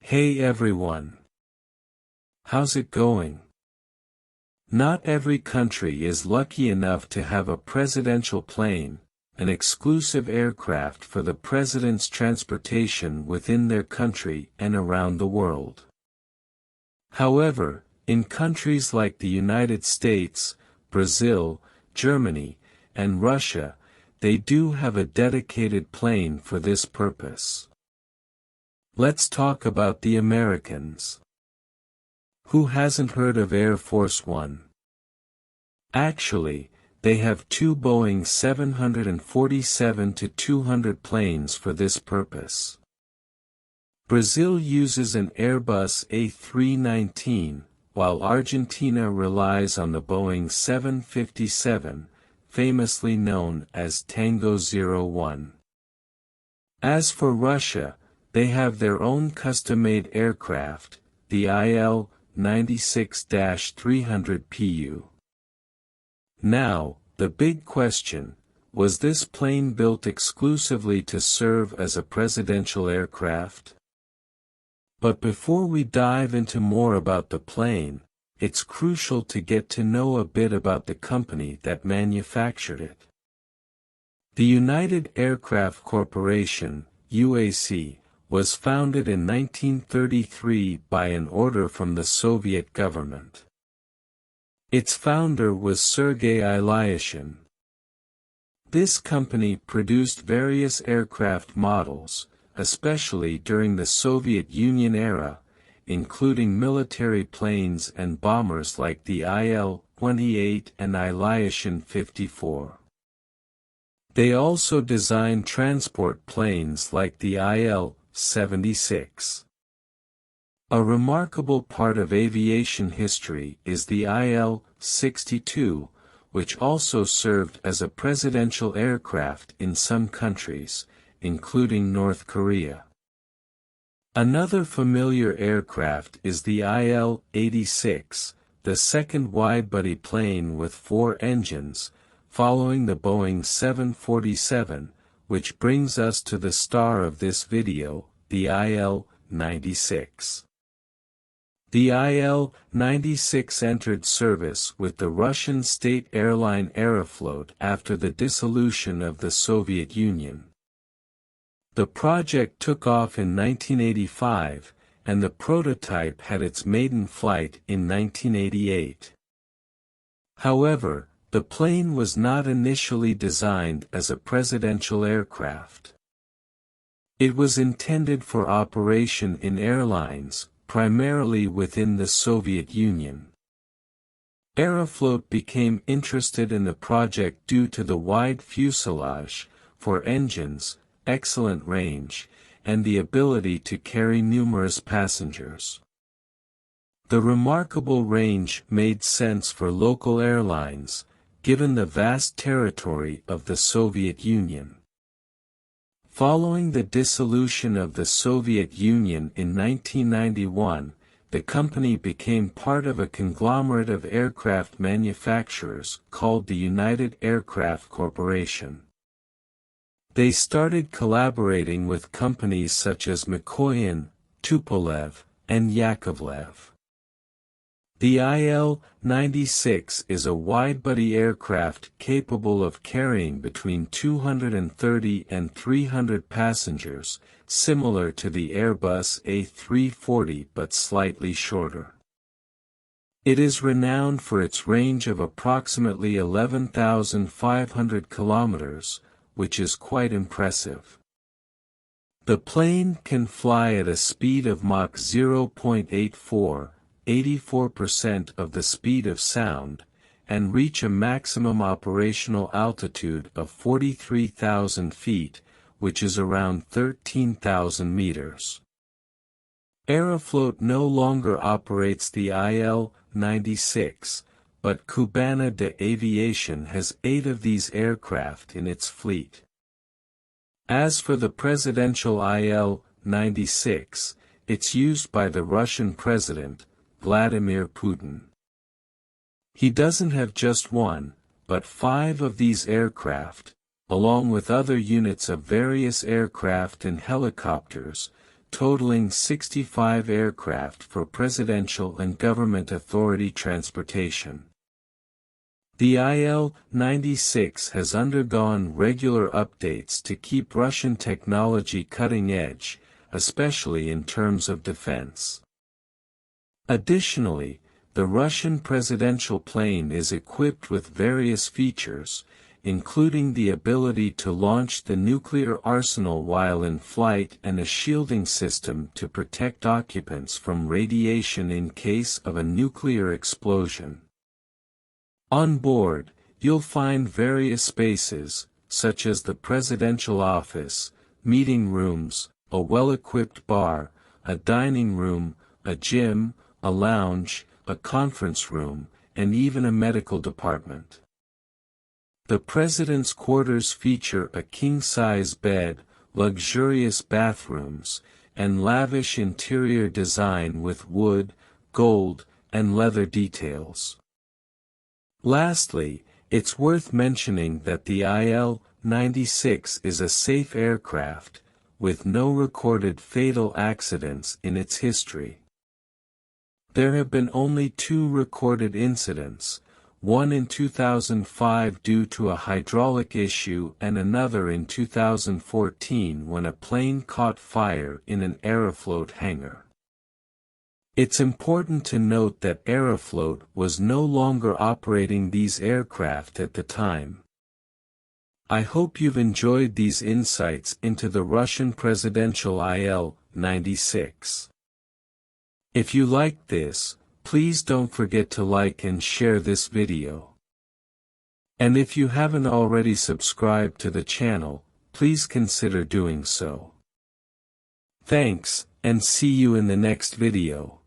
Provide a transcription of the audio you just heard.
Hey everyone! How's it going? Not every country is lucky enough to have a presidential plane, an exclusive aircraft for the president's transportation within their country and around the world. However, in countries like the United States, Brazil, Germany, and Russia, they do have a dedicated plane for this purpose. Let's talk about the Americans. Who hasn't heard of Air Force One? Actually, they have two Boeing 747-200 planes for this purpose. Brazil uses an Airbus A319, while Argentina relies on the Boeing 757, famously known as Tango 01. As for Russia, they have their own custom-made aircraft, the IL-96-300 Pu. Now, the big question, was this plane built exclusively to serve as a presidential aircraft? But before we dive into more about the plane, it's crucial to get to know a bit about the company that manufactured it. The United Aircraft Corporation, UAC, was founded in 1933 by an order from the Soviet government. Its founder was Sergei Ilyushin. This company produced various aircraft models, especially during the Soviet Union era, including military planes and bombers like the Il-28 and Ilyushin 54. They also designed transport planes like the Il-76. A remarkable part of aviation history is the Il-62, which also served as a presidential aircraft in some countries, including North Korea. Another familiar aircraft is the Il-86, the second wide-body plane with 4 engines, following the Boeing 747, which brings us to the star of this video, the Il-96. The Il-96 entered service with the Russian state airline Aeroflot after the dissolution of the Soviet Union. The project took off in 1985, and the prototype had its maiden flight in 1988. However, the plane was not initially designed as a presidential aircraft. It was intended for operation in airlines, primarily within the Soviet Union. Aeroflot became interested in the project due to the wide fuselage, 4 engines, excellent range, and the ability to carry numerous passengers. The remarkable range made sense for local airlines, given the vast territory of the Soviet Union. Following the dissolution of the Soviet Union in 1991, the company became part of a conglomerate of aircraft manufacturers called the United Aircraft Corporation. They started collaborating with companies such as Mikoyan, Tupolev, and Yakovlev. The Il-96 is a wide-body aircraft capable of carrying between 230 and 300 passengers, similar to the Airbus A340 but slightly shorter. It is renowned for its range of approximately 11,500 kilometers, which is quite impressive. The plane can fly at a speed of Mach 0.84, 84% of the speed of sound, and reach a maximum operational altitude of 43,000 feet, which is around 13,000 meters. Aeroflot no longer operates the Il-96, but Cubana de Aviación has 8 of these aircraft in its fleet. As for the presidential Il-96, it's used by the Russian president, Vladimir Putin. He doesn't have just 1, but 5 of these aircraft, along with other units of various aircraft and helicopters, totaling 65 aircraft for presidential and government authority transportation. The Il-96 has undergone regular updates to keep Russian technology cutting edge, especially in terms of defense. Additionally, the Russian presidential plane is equipped with various features, including the ability to launch the nuclear arsenal while in flight and a shielding system to protect occupants from radiation in case of a nuclear explosion. On board, you'll find various spaces, such as the presidential office, meeting rooms, a well-equipped bar, a dining room, a gym, a lounge, a conference room, and even a medical department. The president's quarters feature a king-size bed, luxurious bathrooms, and lavish interior design with wood, gold, and leather details. Lastly, it's worth mentioning that the Il-96 is a safe aircraft, with no recorded fatal accidents in its history. There have been only 2 recorded incidents, one in 2005 due to a hydraulic issue and another in 2014 when a plane caught fire in an Aeroflot hangar. It's important to note that Aeroflot was no longer operating these aircraft at the time. I hope you've enjoyed these insights into the Russian presidential Il-96. If you liked this, please don't forget to like and share this video. And if you haven't already subscribed to the channel, please consider doing so. Thanks, and see you in the next video.